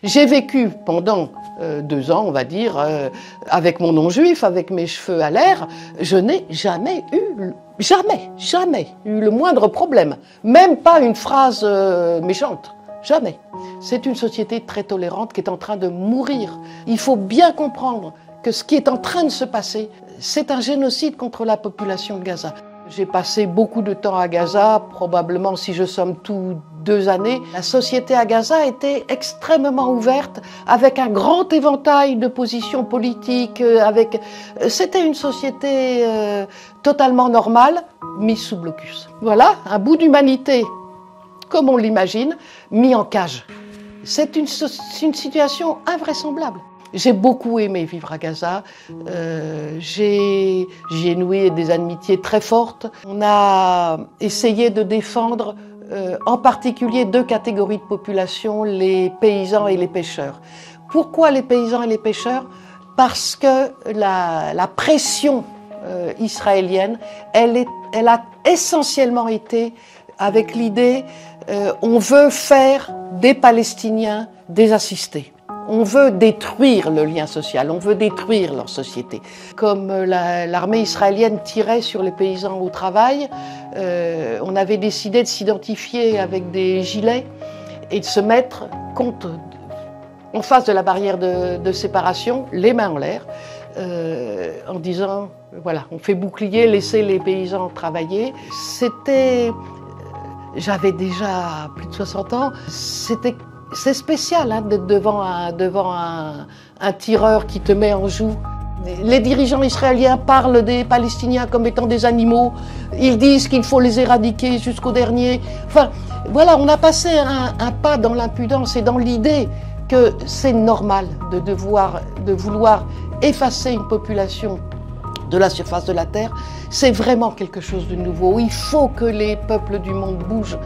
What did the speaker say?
J'ai vécu pendant 2 ans, on va dire, avec mon nom juif, avec mes cheveux à l'air. Je n'ai jamais eu le moindre problème. Même pas une phrase méchante. Jamais. C'est une société très tolérante qui est en train de mourir. Il faut bien comprendre que ce qui est en train de se passer, c'est un génocide contre la population de Gaza. J'ai passé beaucoup de temps à Gaza, probablement si je somme tout 2 années. La société à Gaza était extrêmement ouverte, avec un grand éventail de positions politiques. C'était une société totalement normale, mise sous blocus. Voilà, un bout d'humanité, comme on l'imagine, mis en cage. C'est une situation invraisemblable. J'ai beaucoup aimé vivre à Gaza, j'y ai noué des amitiés très fortes. On a essayé de défendre en particulier 2 catégories de population, les paysans et les pêcheurs. Pourquoi les paysans et les pêcheurs? Parce que la pression israélienne, elle a essentiellement été avec l'idée on veut faire des Palestiniens des assistés. On veut détruire le lien social, on veut détruire leur société. Comme l'armée israélienne tirait sur les paysans au travail, on avait décidé de s'identifier avec des gilets et de se mettre en face de la barrière de séparation, les mains en l'air, en disant, voilà, on fait bouclier, laissez les paysans travailler. J'avais déjà plus de 60 ans, c'est spécial d'être devant un tireur qui te met en joue. Les dirigeants israéliens parlent des Palestiniens comme étant des animaux. Ils disent qu'il faut les éradiquer jusqu'au dernier. Enfin, voilà, on a passé un pas dans l'impudence et dans l'idée que c'est normal de vouloir effacer une population de la surface de la Terre. C'est vraiment quelque chose de nouveau. Il faut que les peuples du monde bougent.